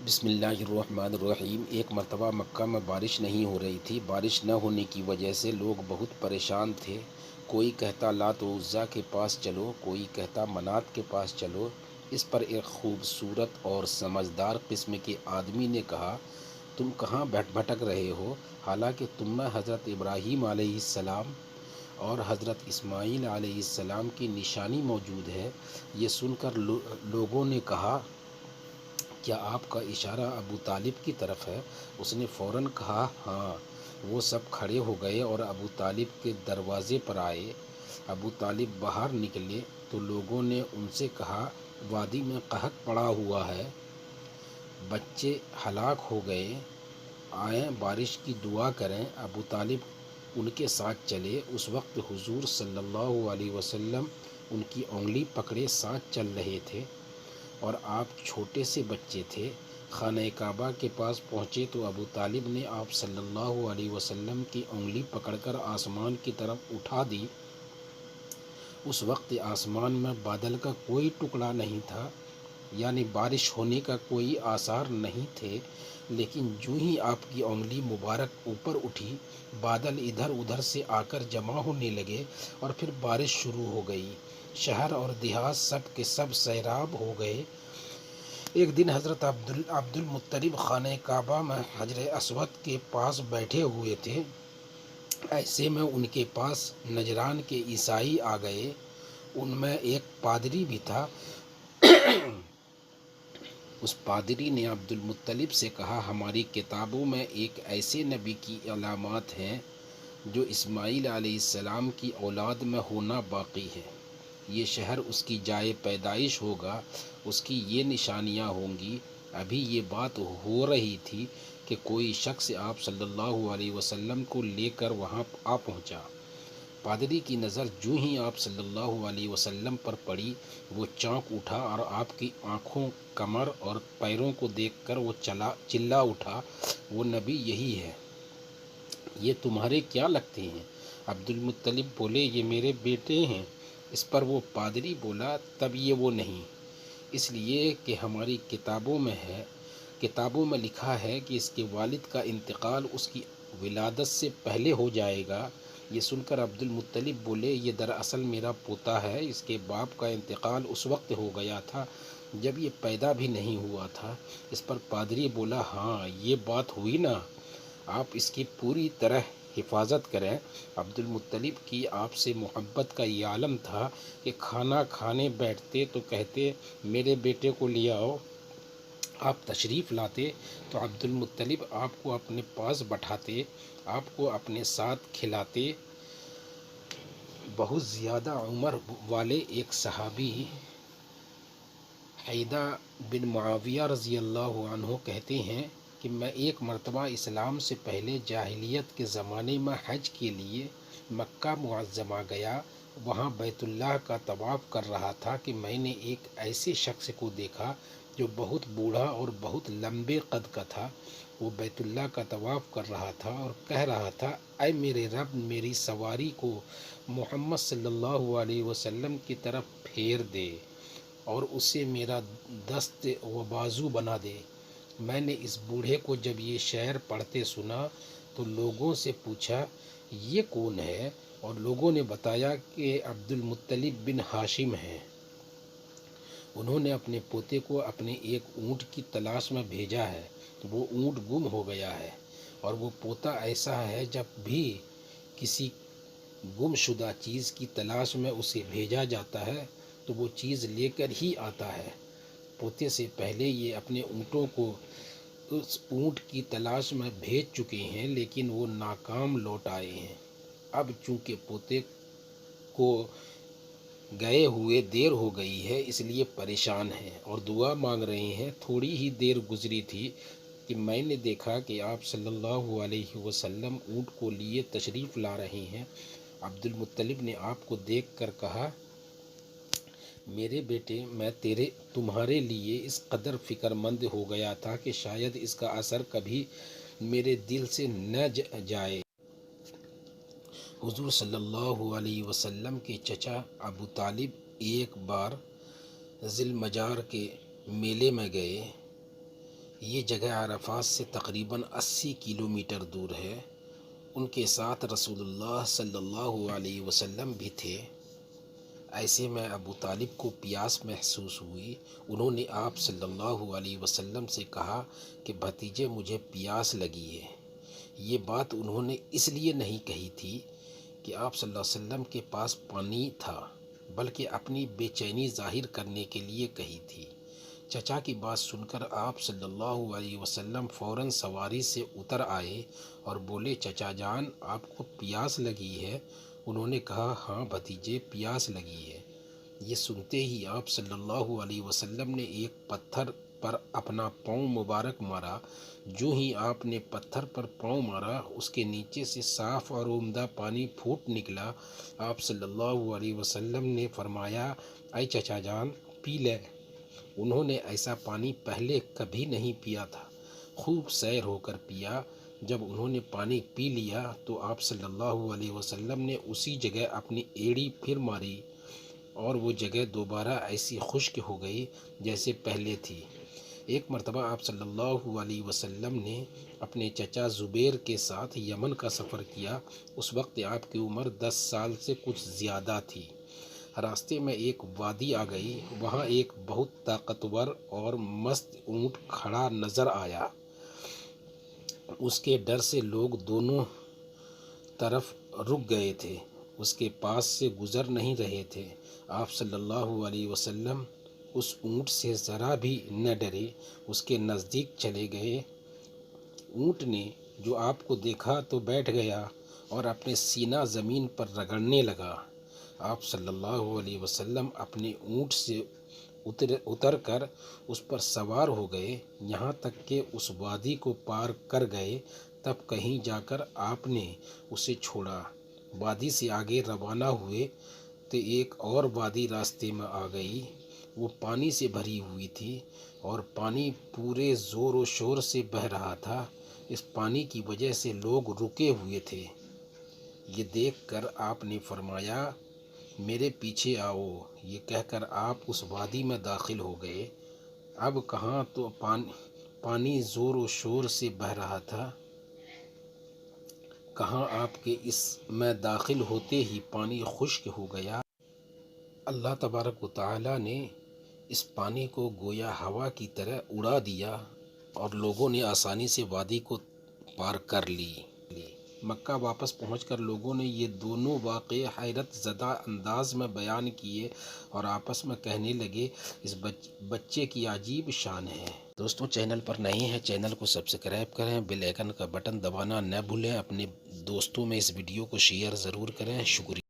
بسم اللہ الرحمن الرحیم۔ ایک مرتبہ مکہ میں بارش نہیں ہو رہی تھی۔ بارش نہ ہونے کی وجہ سے لوگ بہت پریشان تھے۔ کوئی کہتا لات و عزیٰ کے پاس چلو، کوئی کہتا منات کے پاس چلو۔ اس پر ایک خوبصورت اور سمجھدار قسم کے آدمی نے کہا، تم کہاں بھٹک رہے ہو؟ حالانکہ تم میں حضرت ابراہیم علیہ السلام اور حضرت اسماعیل علیہ السلام کی نشانی موجود ہے۔ یہ سن کر لوگوں نے کہا، کیا آپ کا اشارہ ابو طالب کی طرف ہے؟ اس نے فوراً کہا، ہاں۔ وہ سب کھڑے ہو گئے اور ابو طالب کے دروازے پر آئے۔ ابو طالب باہر نکلے تو لوگوں نے ان سے کہا، وادی میں قحط پڑا ہوا ہے، بچے ہلاک ہو گئے، آئیں بارش کی دعا کریں۔ ابو طالب ان کے ساتھ چلے۔ اس وقت حضور صلی اللہ علیہ وسلم ان کی انگلی پکڑے ساتھ چل رہے تھے اور آپ چھوٹے سے بچے تھے۔ خانہ کعبہ کے پاس پہنچے تو ابو طالب نے آپ صلی اللہ علیہ وسلم کی انگلی پکڑ کر آسمان کی طرف اٹھا دی۔ اس وقت آسمان میں بادل کا کوئی ٹکڑا نہیں تھا، یعنی بارش ہونے کا کوئی آثار نہیں تھے، لیکن جو ہی آپ کی انگلی مبارک اوپر اٹھی، بادل ادھر ادھر سے آ کر جمع ہونے لگے اور پھر بارش شروع ہو گئی۔ شہر اور دیہات سب کے سب سیراب ہو گئے۔ ایک دن حضرت عبد المطلب خانہ کعبہ میں حجر اسود کے پاس بیٹھے ہوئے تھے۔ ایسے میں ان کے پاس نجران کے عیسائی آ گئے۔ ان میں ایک پادری بھی تھا۔ اس پادری نے عبد المطلب سے کہا، ہماری کتابوں میں ایک ایسے نبی کی علامات ہیں جو اسماعیل علیہ السلام کی اولاد میں ہونا باقی ہے۔ یہ شہر اس کی جائے پیدائش ہوگا، اس کی یہ نشانیاں ہوں گی۔ ابھی یہ بات ہو رہی تھی کہ کوئی شخص آپ صلی اللہ علیہ وسلم کو لے کر وہاں آ پہنچا۔ پادری کی نظر جو ہی آپ صلی اللہ علیہ وسلم پر پڑی، وہ چونک اٹھا اور آپ کی آنکھوں، کمر اور پیروں کو دیکھ کر وہ چلا اٹھا، وہ نبی یہی ہے۔ یہ تمہارے کیا لگتے ہیں؟ عبد المطلب بولے، یہ میرے بیٹے ہیں۔ اس پر وہ پادری بولا، تب یہ وہ نہیں، اس لیے کہ ہماری کتابوں میں ہے، کتابوں میں لکھا ہے کہ اس کے والد کا انتقال اس کی ولادت سے پہلے ہو جائے گا۔ یہ سن کر عبد المطلب بولے، یہ دراصل میرا پوتا ہے، اس کے باپ کا انتقال اس وقت ہو گیا تھا جب یہ پیدا بھی نہیں ہوا تھا۔ اس پر پادری بولا، ہاں یہ بات ہوئی نا، آپ اس کی پوری طرح حفاظت کریں۔ عبد المطلب کی آپ سے محبت کا یہ عالم تھا کہ کھانا کھانے بیٹھتے تو کہتے، میرے بیٹے کو لے آؤ۔ آپ تشریف لاتے تو عبد المطلب آپ کو اپنے پاس بٹھاتے، آپ کو اپنے ساتھ کھلاتے۔ بہت زیادہ عمر والے ایک صحابی حیدہ بن معاویہ رضی اللہ عنہ کہتے ہیں کہ میں ایک مرتبہ اسلام سے پہلے جاہلیت کے زمانے میں حج کے لیے مکہ معظمہ گیا۔ وہاں بیت اللہ کا طواف کر رہا تھا کہ میں نے ایک ایسے شخص کو دیکھا جو بہت بوڑھا اور بہت لمبے قد کا تھا۔ وہ بیت اللہ کا طواف کر رہا تھا اور کہہ رہا تھا، اے میرے رب، میری سواری کو محمد صلی اللہ علیہ وسلم کی طرف پھیر دے اور اسے میرا دست و بازو بنا دے۔ میں نے اس بوڑھے کو جب یہ شعر پڑھتے سنا تو لوگوں سے پوچھا، یہ کون ہے؟ اور لوگوں نے بتایا کہ عبد المطلب بن ہاشم ہیں۔ انہوں نے اپنے پوتے کو اپنے ایک اونٹ کی تلاش میں بھیجا ہے، وہ اونٹ گم ہو گیا ہے، اور وہ پوتا ایسا ہے جب بھی کسی گم شدہ چیز کی تلاش میں اسے بھیجا جاتا ہے تو وہ چیز لے کر ہی آتا ہے۔ پوتے سے پہلے یہ اپنے اونٹوں کو اس اونٹ کی تلاش میں بھیج چکے ہیں، لیکن وہ ناکام لوٹ آئے ہیں۔ اب چونکہ پوتے کو گئے ہوئے دیر ہو گئی ہے، اس لیے پریشان ہیں اور دعا مانگ رہے ہیں۔ تھوڑی ہی دیر گزری تھی کہ میں نے دیکھا کہ آپ صلی اللہ علیہ وسلم اونٹ کو لیے تشریف لا رہے ہیں۔ عبد المطلب نے آپ کو دیکھ کر کہا، میرے بیٹے، میں تمہارے لیے اس قدر فکر مند ہو گیا تھا کہ شاید اس کا اثر کبھی میرے دل سے نہ جائے۔ حضور صلی اللہ علیہ وسلم کے چچا ابو طالب ایک بار ذی المجار کے میلے میں گئے۔ یہ جگہ عرفات سے تقریباً 80 کلومیٹر دور ہے۔ ان کے ساتھ رسول اللہ صلی اللہ علیہ وسلم بھی تھے۔ ایسے میں ابو طالب کو پیاس محسوس ہوئی۔ انہوں نے آپ صلی اللہ علیہ وسلم سے کہا کہ بھتیجے مجھے پیاس لگی ہے۔ یہ بات انہوں نے اس لیے نہیں کہی تھی کہ آپ صلی اللہ علیہ وسلم کے پاس پانی تھا، بلکہ اپنی بے چینی ظاہر کرنے کے لیے کہی تھی۔ چچا کی بات سن کر آپ صلی اللہ علیہ وسلم فوراً سواری سے اتر آئے اور بولے، چچا جان آپ کو پیاس لگی ہے؟ انہوں نے کہا، ہاں بھتیجے پیاس لگی ہے۔ یہ سنتے ہی آپ صلی اللہ علیہ وسلم نے ایک پتھر پر اپنا پاؤں مبارک مارا۔ جو ہی آپ نے پتھر پر پاؤں مارا، اس کے نیچے سے صاف اور عمدہ پانی پھوٹ نکلا۔ آپ صلی اللہ علیہ وسلم نے فرمایا، اے چچا جان پی لے۔ انہوں نے ایسا پانی پہلے کبھی نہیں پیا تھا۔ خوب سیر ہو کر پیا۔ جب انہوں نے پانی پی لیا تو آپ صلی اللہ علیہ وسلم نے اسی جگہ اپنی ایڑی پھر ماری اور وہ جگہ دوبارہ ایسی خشک ہو گئی جیسے پہلے تھی۔ ایک مرتبہ آپ صلی اللہ علیہ وسلم نے اپنے چچا زبیر کے ساتھ یمن کا سفر کیا۔ اس وقت آپ کی عمر 10 سال سے کچھ زیادہ تھی۔ راستے میں ایک وادی آ گئی۔ وہاں ایک بہت طاقتور اور مست اونٹ کھڑا نظر آیا۔ اس کے ڈر سے لوگ دونوں طرف رک گئے تھے، اس کے پاس سے گزر نہیں رہے تھے۔ آپ صلی اللہ علیہ وسلم اس اونٹ سے ذرا بھی نہ ڈرے، اس کے نزدیک چلے گئے۔ اونٹ نے جو آپ کو دیکھا تو بیٹھ گیا اور اپنے سینہ زمین پر رگڑنے لگا۔ آپ صلی اللہ علیہ وسلم اپنے اونٹ سے اتر کر اس پر سوار ہو گئے، یہاں تک کہ اس وادی کو پار کر گئے۔ تب کہیں جا کر آپ نے اسے چھوڑا۔ وادی سے آگے روانہ ہوئے تو ایک اور وادی راستے میں آ گئی۔ وہ پانی سے بھری ہوئی تھی اور پانی پورے زور و شور سے بہہ رہا تھا۔ اس پانی کی وجہ سے لوگ رکے ہوئے تھے۔ یہ دیکھ کر آپ نے فرمایا، میرے پیچھے آؤ۔ یہ کہہ کر آپ اس وادی میں داخل ہو گئے۔ اب کہاں تو پانی زور و شور سے بہہ رہا تھا، کہاں آپ کے اس میں داخل ہوتے ہی پانی خشک ہو گیا۔ اللہ تبارک و تعالیٰ نے اس پانی کو گویا ہوا کی طرح اڑا دیا اور لوگوں نے آسانی سے وادی کو پار کر لی۔ مکہ واپس پہنچ کر لوگوں نے یہ دونوں واقعے حیرت زدہ انداز میں بیان کیے اور آپس میں کہنے لگے، اس بچے کی عجیب شان ہے۔ دوستوں چینل پر نئے ہیں، چینل کو سبسکرائب کریں، بیل آئیکن کا بٹن دبانا نہ بھولیں، اپنے دوستوں میں اس ویڈیو کو شیئر ضرور کریں۔ شکریہ۔